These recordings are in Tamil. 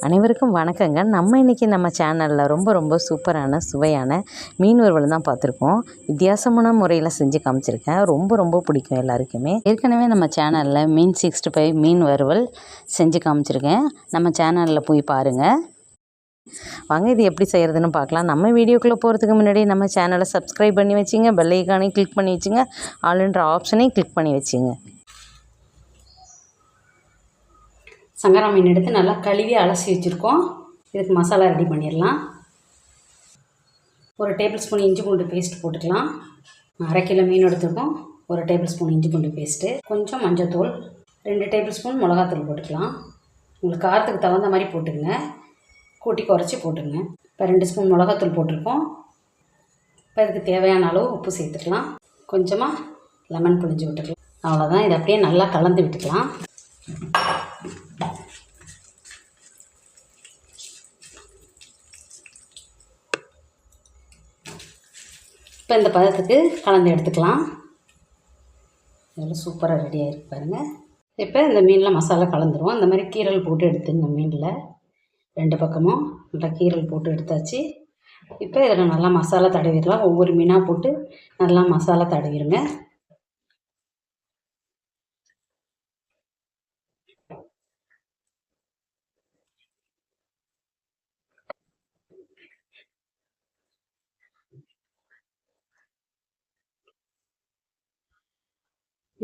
அனைவருக்கும் வணக்கங்க. நம்ம இன்றைக்கி நம்ம சேனலில் ரொம்ப சூப்பரான சுவையான மீன் வறுவல் தான் பார்த்துருக்கோம். வித்தியாசமான முறையில் செஞ்சு காமிச்சிருக்கேன். ரொம்ப பிடிக்கும் எல்லாருக்குமே. ஏற்கனவே நம்ம சேனலில் மீன் 65 மீன் வறுவல் செஞ்சு காமிச்சிருக்கேன். நம்ம சேனலில் போய் பாருங்கள். வாங்க இது எப்படி செய்கிறதுன்னு பார்க்கலாம். நம்ம வீடியோக்குள்ளே போகிறதுக்கு முன்னாடி நம்ம சேனலை சப்ஸ்கிரைப் பண்ணி வச்சுங்க, பெல் ஐக்கானையும் கிளிக் பண்ணி வச்சுங்க, ஆல்ன்ற ஆப்ஷனையும் கிளிக் பண்ணி வச்சுங்க. சங்கரா மீன் எடுத்து நல்லா கழுவி அலசி வச்சுருக்கோம். இதுக்கு மசாலா ரெடி பண்ணிடலாம். 1 டேபிள் ஸ்பூன் இஞ்சி பூண்டு பேஸ்ட் போட்டுக்கலாம். 1/2 கிலோ மீன் எடுத்துருக்கோம். 1 டேபிள் ஸ்பூன் இஞ்சி பூண்டு பேஸ்ட்டு, கொஞ்சம் மஞ்சத்தூள், 2 டேபிள் ஸ்பூன் மிளகாத்தூள் போட்டுக்கலாம். உங்களுக்கு காரத்துக்கு தகுந்த மாதிரி போட்டுங்க, கூட்டி குறைச்சி போட்டுங்க. இப்போ 2 ஸ்பூன் மிளகாத்தூள் போட்டிருக்கோம். இப்போ இதுக்கு தேவையான அளவு உப்பு சேர்த்துக்கலாம். கொஞ்சமாக லெமன் புழிஞ்சு விட்டுக்கலாம். அவ்வளோதான். இதை அப்படியே நல்லா கலந்து விட்டுக்கலாம். இப்போ இந்த பதத்துக்கு கலந்து எடுத்துக்கலாம். இதெல்லாம் சூப்பராக ரெடியாக இருக்குது பாருங்கள். இப்போ இந்த மீனில் மசாலா கலந்துருவோம். இந்த மாதிரி கீரல் போட்டு எடுத்துங்க. மீனில் 2 பக்கமும் நல்லா கீரல் போட்டு எடுத்தாச்சு. இப்போ இதில் நல்லா மசாலா தடவிடலாம். ஒவ்வொரு மீனாக போட்டு நல்லா மசாலா தடவிடுங்க.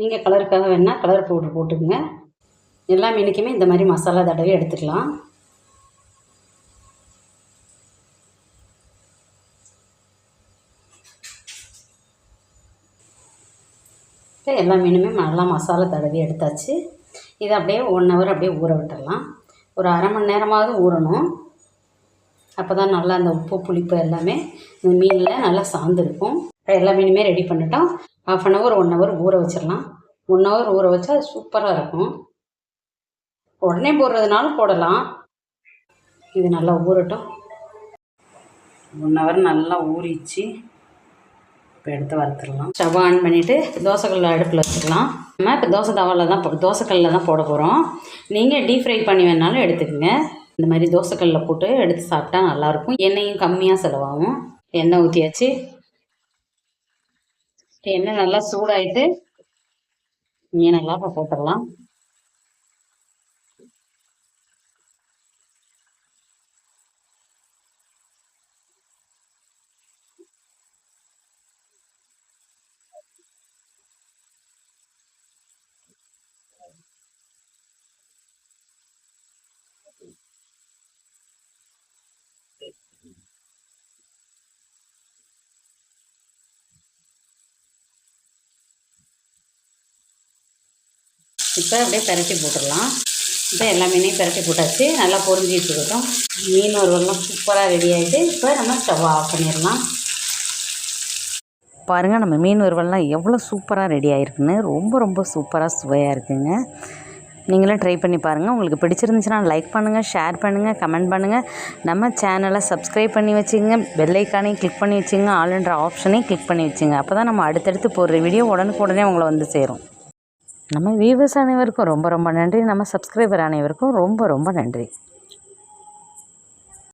நீங்கள் கலருக்காக வேணால் கலர் பவுடர் போட்டுக்கோங்க. எல்லா மீனுக்குமே இந்த மாதிரி மசாலா தடவி எடுத்துக்கலாம். இப்போ எல்லா மீனுமே நல்லா மசாலா தடவி எடுத்தாச்சு. இதை அப்படியே 1 ஹவர் அப்படியே ஊற விட்டுடலாம். ஒரு 1/2 மணி நேரமாவது ஊறணும். அப்போ தான் நல்லா அந்த உப்பு புளிப்பு எல்லாமே இந்த மீனில் நல்லா சார்ந்துருக்கும். இப்போ எல்லா மீனுமே ரெடி பண்ணிட்டோம். 1/2 ஹவர் 1 ஹவர் ஊற வச்சிடலாம். 1 ஹவர் ஊற வச்சா அது சூப்பராக இருக்கும். உடனே போடுறதுனாலும் போடலாம். இது நல்லா ஊறட்டும். 1 ஹவர் நல்லா ஊறிச்சு. இப்போ எடுத்து வறுத்துடலாம். ஸ்டவ் ஆன் பண்ணிவிட்டு தோசைக்கல்ல அடுப்பில் வச்சுக்கலாம். நம்ம இப்போ தோசைக்கல்லில் தான் போட போகிறோம். நீங்கள் டீப் ஃப்ரை பண்ணி வேணாலும் எடுத்துக்கோங்க. இந்த மாதிரி தோசைக்கல்லில் போட்டு எடுத்து சாப்பிட்டா நல்லாயிருக்கும். எண்ணெயும் கம்மியாக செலவாகும். எண்ணெய் ஊற்றியாச்சு. எண்ணெய் நல்லா சூடாகிட்டு மீனெல்லாம் இப்போ போட்டுடலாம். இப்போ அப்படியே பரட்டி போட்டுடலாம். இப்போ எல்லா மீனையும் பரட்டி போட்டாச்சு. நல்லா பொரிஞ்சிட்டு இருக்கட்டும். மீன் வறுவல்லாம் சூப்பராக ரெடி ஆகிட்டு இப்போ நம்ம ஸ்டவ் ஆஃப் பண்ணிடலாம். பாருங்கள், நம்ம மீன் வறுவல்லாம் எவ்வளோ சூப்பராக ரெடி ஆகிருக்குன்னு. ரொம்ப சூப்பராக சுவையாக இருக்குங்க. நீங்களும் ட்ரை பண்ணி பாருங்கள். உங்களுக்கு பிடிச்சிருந்துச்சுன்னா லைக் பண்ணுங்கள், ஷேர் பண்ணுங்கள், கமெண்ட் பண்ணுங்கள். நம்ம சேனலை சப்ஸ்கிரைப் பண்ணி வச்சுங்க, பெல் ஐக்கானையும் கிளிக் பண்ணி வச்சுங்க, ஆல்ன்ற ஆப்ஷனையும் கிளிக் பண்ணி வச்சுங்க. அப்போ தான் நம்ம அடுத்தடுத்து போடுற வீடியோ உடனுக்குடனே உங்களை வந்து சேரும். நம்ம வியூவர்ஸ் அனைவருக்கும் ரொம்ப நன்றி. நம்ம சப்ஸ்கிரைபர் அனைவருக்கும் ரொம்ப நன்றி.